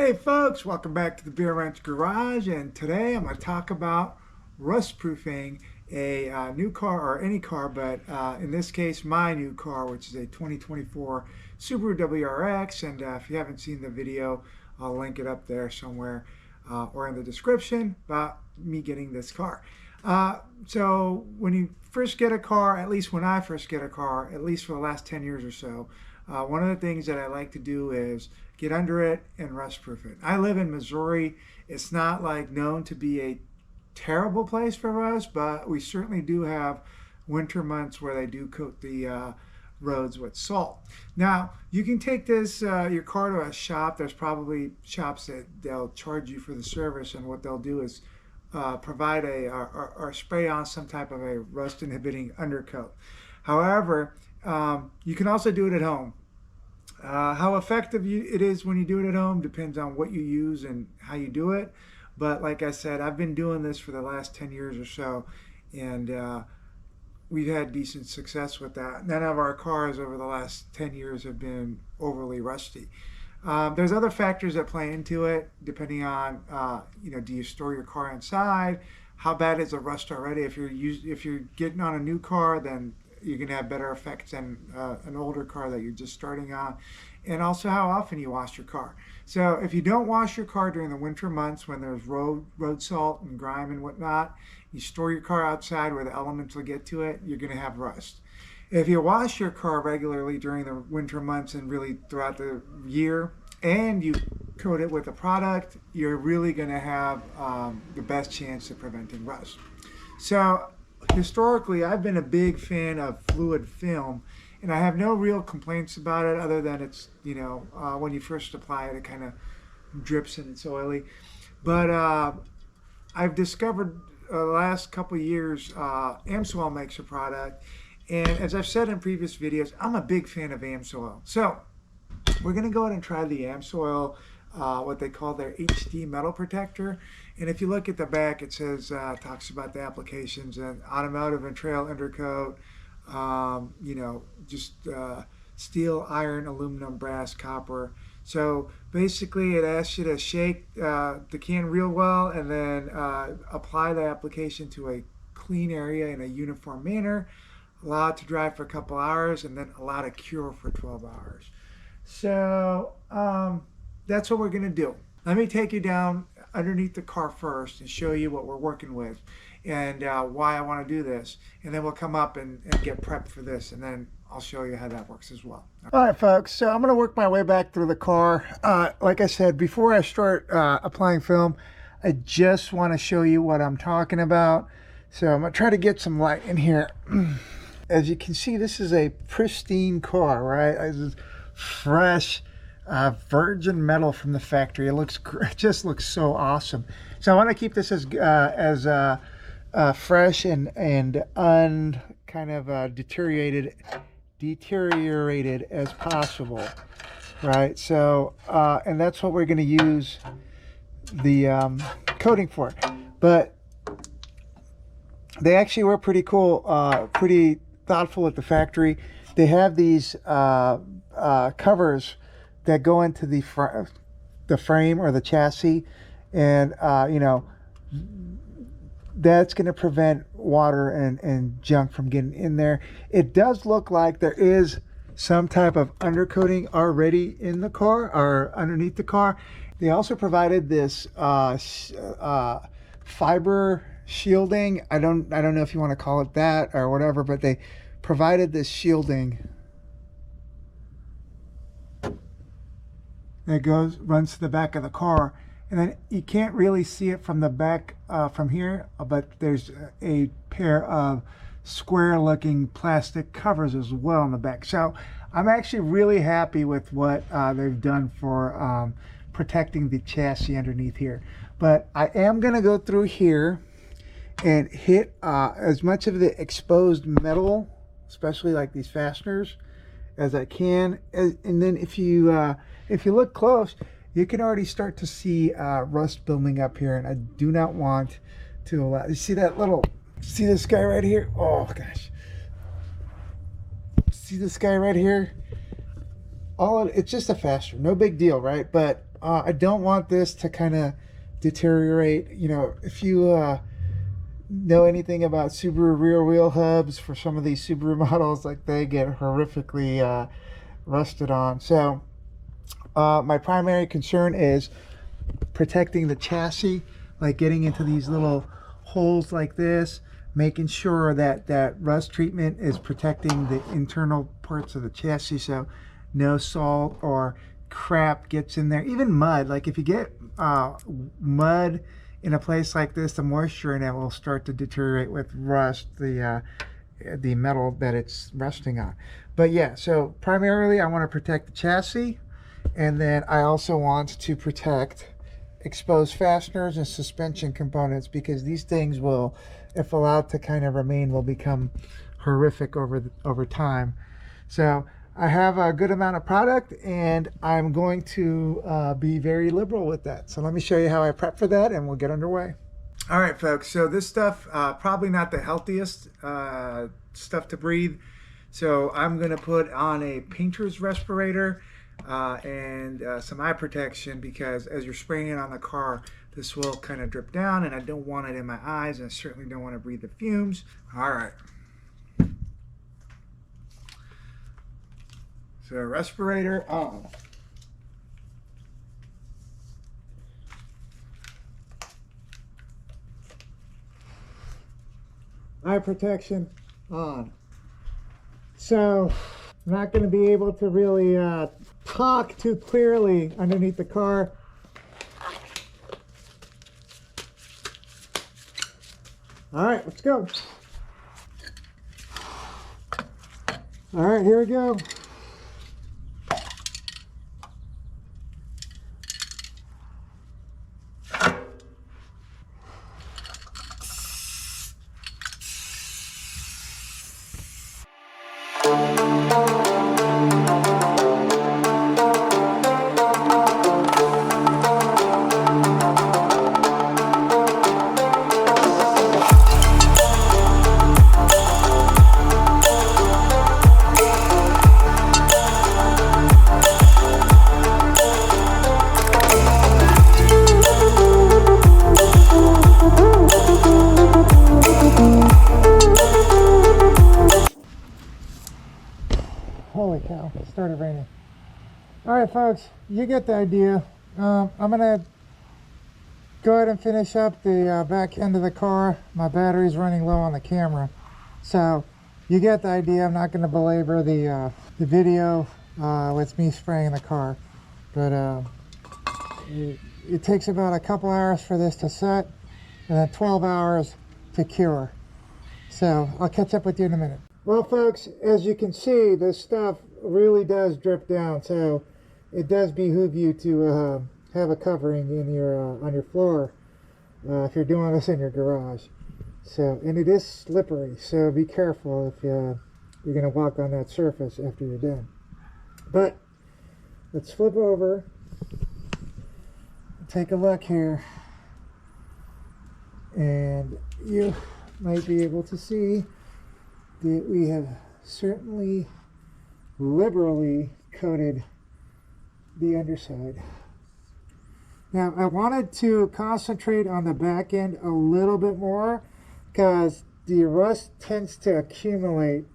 Hey folks, welcome back to the Beer Ranch Garage, and today I'm going to talk about rust proofing a new car, or any car, but in this case my new car, which is a 2024 Subaru WRX. And if you haven't seen the video, I'll link it up there somewhere or in the description about me getting this car. So when you first get a car, at least when I first get a car, at least for the last 10 years or so, one of the things that I like to do is get under it and rust proof it. I live in Missouri. It's not like known to be a terrible place for rust, but we certainly do have winter months where they do coat the roads with salt. Now, you can take this your car to a shop. There's probably shops that they'll charge you for the service, and what they'll do is provide or spray on some type of a rust inhibiting undercoat. However, you can also do it at home. How effective it is when you do it at home depends on what you use and how you do it. But like I said, I've been doing this for the last 10 years or so, and we've had decent success with that. None of our cars over the last 10 years have been overly rusty. There's other factors that play into it, depending on, do you store your car inside? How bad is the rust already? If you're getting on a new car, then you're going to have better effects than an older car that you're just starting on, and also how often you wash your car. So if you don't wash your car during the winter months when there's road salt and grime and whatnot, you store your car outside where the elements will get to it, you're going to have rust. If you wash your car regularly during the winter months and really throughout the year, and you coat it with a product, you're really going to have the best chance of preventing rust. So historically, I've been a big fan of fluid film, and I have no real complaints about it other than it's, when you first apply it, it kind of drips and it's oily. But I've discovered the last couple of years, AMSOIL makes a product, and as I've said in previous videos, I'm a big fan of AMSOIL. So we're going to go ahead and try the AMSOIL, what they call their HD Metal Protector. And if you look at the back, it says, talks about the applications and automotive and trail undercoat, steel, iron, aluminum, brass, copper. So basically it asks you to shake the can real well and then apply the application to a clean area in a uniform manner, allow it to dry for a couple hours, and then allow it to cure for 12 hours. So that's what we're going to do. Let me take you down underneath the car first and show you what we're working with and why I want to do this. And then we'll come up and get prepped for this, and then I'll show you how that works as well. All right, folks, so I'm going to work my way back through the car. Like I said, before I start applying film, I just want to show you what I'm talking about. So I'm going to try to get some light in here. As you can see, this is a pristine car, right? This is fresh virgin metal from the factory. It just looks so awesome. So I want to keep this as fresh and kind of deteriorated as possible, right? So and that's what we're going to use the coating for. But they actually were pretty cool, pretty thoughtful at the factory. They have these covers that go into the frame or the chassis, and that's going to prevent water and junk from getting in there. It does look like there is some type of undercoating already in the car or underneath the car. They also provided this fiber shielding. I don't know if you want to call it that or whatever, but they provided this shielding that runs to the back of the car, and then you can't really see it from the back from here, but there's a pair of square looking plastic covers as well in the back. So I'm actually really happy with what they've done for protecting the chassis underneath here. But I am going to go through here and hit as much of the exposed metal, especially like these fasteners, as I can. And then if you look close, you can already start to see rust building up here, and I do not want to allow. You see this guy right here? Oh gosh. See this guy right here? it's just a faster, no big deal, right? But I don't want this to kind of deteriorate. You know, if you know anything about Subaru rear wheel hubs for some of these Subaru models, like they get horrifically rusted on. So my primary concern is protecting the chassis, like getting into these little holes like this, making sure that that rust treatment is protecting the internal parts of the chassis, so no salt or crap gets in there. Even mud, like if you get mud in a place like this, the moisture in it will start to deteriorate with rust, the metal that it's resting on. But yeah, so primarily I want to protect the chassis, and then I also want to protect exposed fasteners and suspension components, because these things will, if allowed to kind of remain, will become horrific over time. So I have a good amount of product, and I'm going to be very liberal with that. So let me show you how I prep for that, and we'll get underway. All right, folks, so this stuff probably not the healthiest stuff to breathe, so I'm going to put on a painter's respirator and some eye protection, because as you're spraying it on the car, this will kind of drip down, and I don't want it in my eyes, and I certainly don't want to breathe the fumes. All right. So respirator on. Eye protection on. So I'm not going to be able to really talk too clearly underneath the car. All right, let's go. All right, here we go. Holy cow, it started raining. All right, folks, you get the idea. I'm gonna go ahead and finish up the back end of the car. My battery's running low on the camera, so you get the idea. I'm not gonna belabor the video with me spraying the car, but it takes about a couple hours for this to set, and then 12 hours to cure. So I'll catch up with you in a minute. Well, folks, as you can see, this stuff really does drip down, so it does behoove you to have a covering in your on your floor if you're doing this in your garage. So, and it is slippery, so be careful if you're going to walk on that surface after you're done. But let's flip over, take a look here, and you might be able to see that we have certainly liberally coated the underside. Now I wanted to concentrate on the back end a little bit more, because the rust tends to accumulate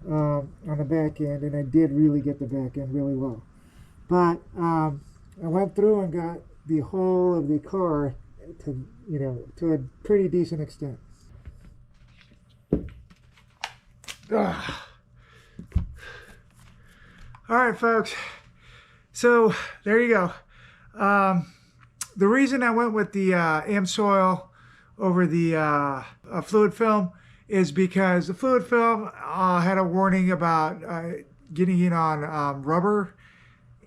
on the back end, and I did really get the back end really low. But I went through and got the whole of the car to, you know, to a pretty decent extent. Ugh. All right, folks, so there you go. The reason I went with the AMSOIL over the fluid film is because the fluid film had a warning about getting in on rubber.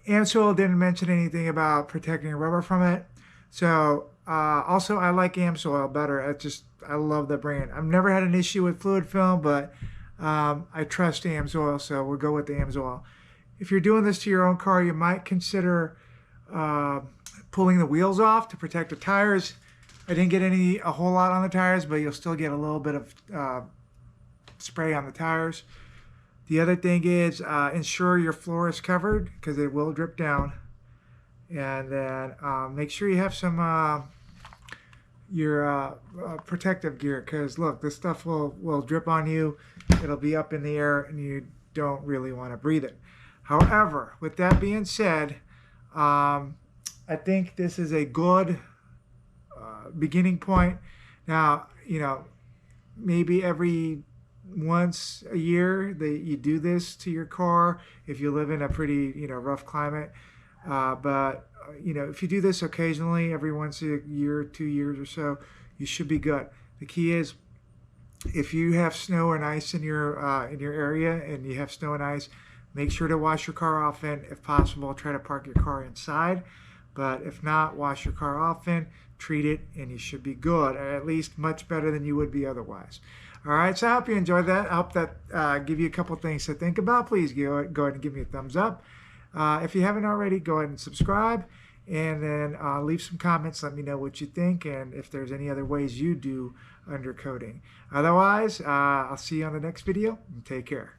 AMSOIL didn't mention anything about protecting rubber from it. So also I like AMSOIL better. I love the brand. I've never had an issue with fluid film, but I trust AMSOIL, so we'll go with the AMSOIL. If you're doing this to your own car, you might consider pulling the wheels off to protect the tires. I didn't get a whole lot on the tires, but you'll still get a little bit of spray on the tires. The other thing is ensure your floor is covered because it will drip down. And then make sure you have some your protective gear, because look, this stuff will drip on you. It'll be up in the air and you don't really want to breathe it. However, with that being said, I think this is a good beginning point. Now, maybe every once a year that you do this to your car if you live in a pretty rough climate, but if you do this occasionally every once a year, 2 years or so, you should be good. The key is, if you have snow and ice in your area and you have snow and ice, make sure to wash your car often. If possible, try to park your car inside, but if not, wash your car often, treat it, and you should be good, or at least much better than you would be otherwise. All right, so I hope you enjoyed that. I hope that give you a couple things to think about. Please go ahead and give me a thumbs up. If you haven't already, go ahead and subscribe, and then leave some comments. Let me know what you think and if there's any other ways you do undercoating. Otherwise, I'll see you on the next video. Take care.